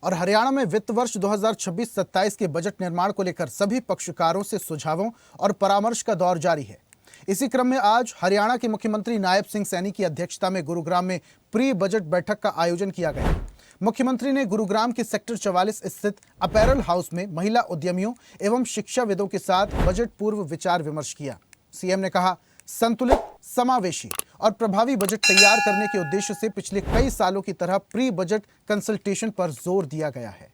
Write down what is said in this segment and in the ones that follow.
और हरियाणा में वित्त वर्ष 2026-27 के बजट निर्माण को लेकर सभी पक्षकारों से सुझावों और परामर्श का दौर जारी है। इसी क्रम में आज हरियाणा के मुख्यमंत्री नायब सिंह सैनी की अध्यक्षता में गुरुग्राम में प्री बजट बैठक का आयोजन किया गया। मुख्यमंत्री ने गुरुग्राम के सेक्टर 44 स्थित अपैरल हाउस में महिला उद्यमियों एवं शिक्षाविदों के साथ बजट पूर्व विचार विमर्श किया। सीएम ने कहा, संतुलित, समावेशी और प्रभावी बजट तैयार करने के उद्देश्य से पिछले कई सालों की तरह प्री बजट कंसल्टेशन पर जोर दिया गया है।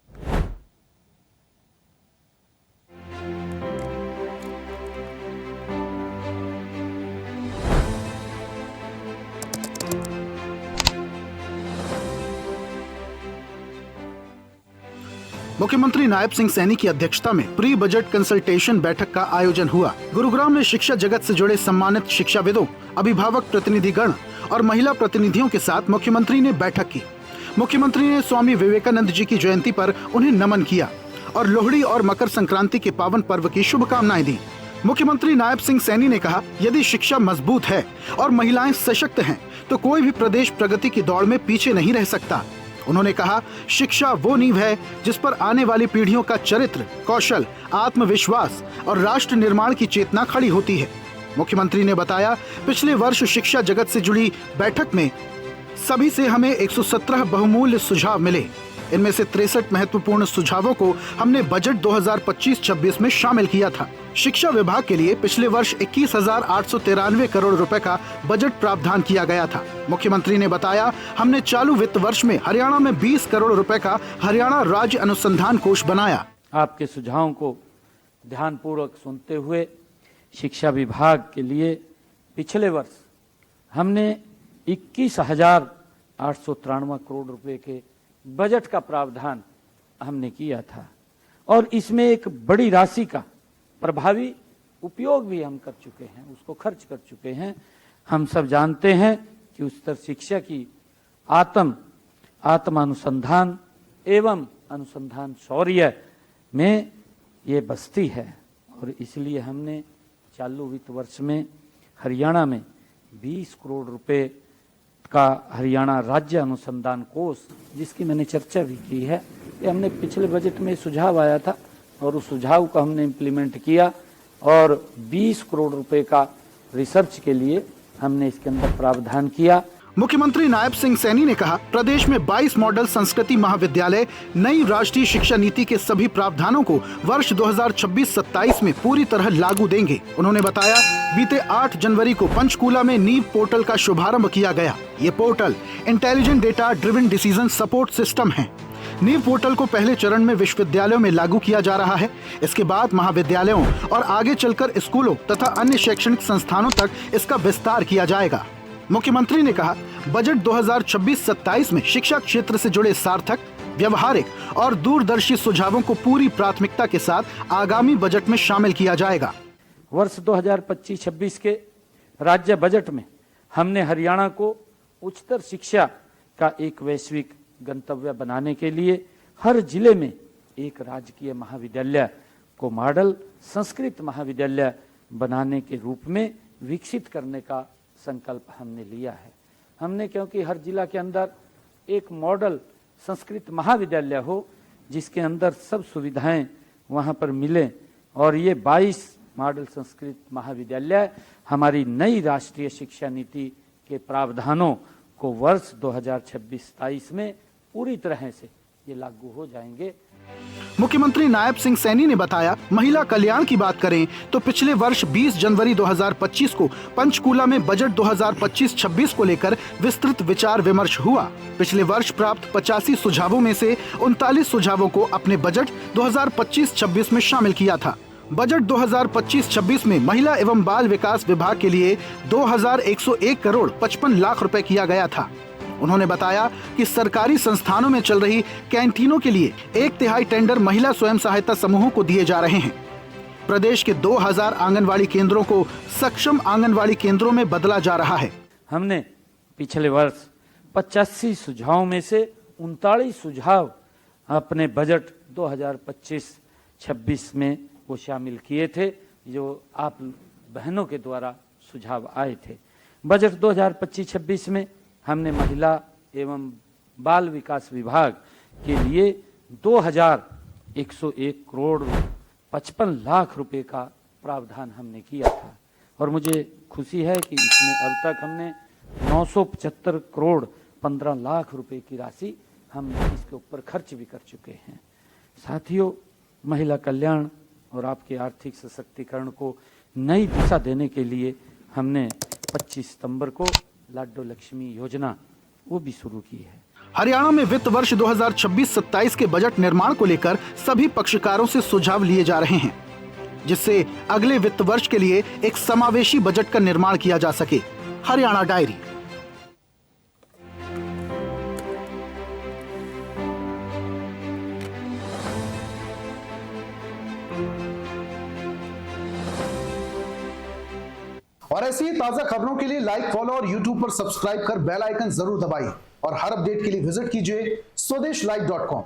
मुख्यमंत्री नायब सिंह सैनी की अध्यक्षता में प्री बजट कंसल्टेशन बैठक का आयोजन हुआ। गुरुग्राम में शिक्षा जगत से जुड़े सम्मानित शिक्षाविदों, अभिभावक प्रतिनिधिगण और महिला प्रतिनिधियों के साथ मुख्यमंत्री ने बैठक की। मुख्यमंत्री ने स्वामी विवेकानंद जी की जयंती पर उन्हें नमन किया और लोहड़ी और मकर संक्रांति के पावन पर्व की शुभकामनाएं दी। मुख्यमंत्री नायब सिंह सैनी ने कहा, यदि शिक्षा मजबूत है और महिलाएं सशक्त हैं, तो कोई भी प्रदेश प्रगति की दौड़ में पीछे नहीं रह सकता। उन्होंने कहा, शिक्षा वो नींव है जिस पर आने वाली पीढ़ियों का चरित्र, कौशल, आत्मविश्वास और राष्ट्र निर्माण की चेतना खड़ी होती है। मुख्यमंत्री ने बताया, पिछले वर्ष शिक्षा जगत से जुड़ी बैठक में सभी से हमें 117 बहुमूल्य सुझाव मिले। इनमें से 63 महत्वपूर्ण सुझावों को हमने बजट 2025-26 में शामिल किया था। शिक्षा विभाग के लिए पिछले वर्ष 21,893 करोड़ रुपए का बजट प्रावधान किया गया था। मुख्यमंत्री ने बताया, हमने चालू वित्त वर्ष में हरियाणा में 20 करोड़ रुपए का हरियाणा राज्य अनुसंधान कोष बनाया। आपके सुझावों को ध्यानपूर्वक सुनते हुए शिक्षा विभाग के लिए पिछले वर्ष हमने 21,893 करोड़ रुपए के बजट का प्रावधान हमने किया था और इसमें एक बड़ी राशि का प्रभावी उपयोग भी हम कर चुके हैं, उसको खर्च कर चुके हैं। हम सब जानते हैं कि उच्चतर शिक्षा की आत्मानुसंधान एवं अनुसंधान शौर्य में ये बस्ती है और इसलिए हमने चालू वित्त वर्ष में हरियाणा में 20 करोड़ रुपए का हरियाणा राज्य अनुसंधान कोष, जिसकी मैंने चर्चा भी की है, ये हमने पिछले बजट में सुझाव आया था और उस सुझाव को हमने इम्प्लीमेंट किया और 20 करोड़ रुपए का रिसर्च के लिए हमने इसके अंदर प्रावधान किया। मुख्यमंत्री नायब सिंह सैनी ने कहा, प्रदेश में 22 मॉडल संस्कृति महाविद्यालय नई राष्ट्रीय शिक्षा नीति के सभी प्रावधानों को वर्ष 2026-27 में पूरी तरह लागू देंगे। उन्होंने बताया, बीते 8 जनवरी को पंचकूला में नीव पोर्टल का शुभारंभ किया गया। ये portal intelligent data driven decision support system है। नीव पोर्टल को पहले चरण में विश्वविद्यालयों में लागू किया जा रहा है। इसके बाद महाविद्यालयों और आगे चलकर स्कूलों तथा अन्य शैक्षणिक संस्थानों तक इसका विस्तार किया जाएगा। मुख्यमंत्री ने कहा, बजट 2026-27 में शिक्षा क्षेत्र से जुड़े सार्थक, व्यवहारिक और दूरदर्शी सुझावों को पूरी प्राथमिकता के साथ आगामी बजट में शामिल किया जाएगा। वर्ष 2025-26 के राज्य बजट में हमने हरियाणा को उच्चतर शिक्षा का एक वैश्विक गंतव्य बनाने के लिए हर जिले में एक राजकीय महाविद्यालय को मॉडल संस्कृत महाविद्यालय बनाने के रूप में विकसित करने का संकल्प हमने लिया है। हमने, क्योंकि हर जिला के अंदर एक मॉडल संस्कृत महाविद्यालय हो जिसके अंदर सब सुविधाएं वहां पर मिले और ये 22 मॉडल संस्कृत महाविद्यालय हमारी नई राष्ट्रीय शिक्षा नीति के प्रावधानों को वर्ष 2026-27 में पूरी तरह से ये लागू हो जाएंगे। मुख्यमंत्री नायब सिंह सैनी ने बताया, महिला कल्याण की बात करें तो पिछले वर्ष 20 जनवरी 2025 को पंचकूला में बजट 2025-26 को लेकर विस्तृत विचार विमर्श हुआ। पिछले वर्ष प्राप्त 85 सुझावों में से 39 सुझावों को अपने बजट 2025-26 में शामिल किया था। बजट 2025-26 में महिला एवं बाल विकास विभाग के लिए 2,101 करोड़ 55 लाख रुपए किया गया था। उन्होंने बताया कि सरकारी संस्थानों में चल रही कैंटीनों के लिए 1/3 टेंडर महिला स्वयं सहायता समूहों को दिए जा रहे हैं। प्रदेश के 2,000 आंगनवाड़ी केंद्रों को सक्षम आंगनवाड़ी केंद्रों में बदला जा रहा है। हमने पिछले वर्ष 85 सुझावों में से 39 सुझाव अपने बजट 2025-26 में वो शामिल किए थे, जो आप बहनों के द्वारा सुझाव आए थे। बजट 2025-26 में हमने महिला एवं बाल विकास विभाग के लिए 2101 करोड़ 55 लाख रुपए का प्रावधान हमने किया था और मुझे खुशी है कि इसमें अब तक हमने 975 करोड़ 15 लाख रुपए की राशि हम इसके ऊपर खर्च भी कर चुके हैं। साथियों, महिला कल्याण और आपके आर्थिक सशक्तिकरण को नई दिशा देने के लिए हमने 25 सितंबर को लाडो लक्ष्मी योजना वो भी शुरू की है। हरियाणा में वित्त वर्ष 2026-27 के बजट निर्माण को लेकर सभी पक्षकारों से सुझाव लिए जा रहे हैं, जिससे अगले वित्त वर्ष के लिए एक समावेशी बजट का निर्माण किया जा सके। हरियाणा डायरी। और ऐसी ही ताजा खबरों के लिए लाइक, फॉलो और यूट्यूब पर सब्सक्राइब कर बेल आइकन जरूर दबाइए और हर अपडेट के लिए विजिट कीजिए स्वदेशलाइव.com।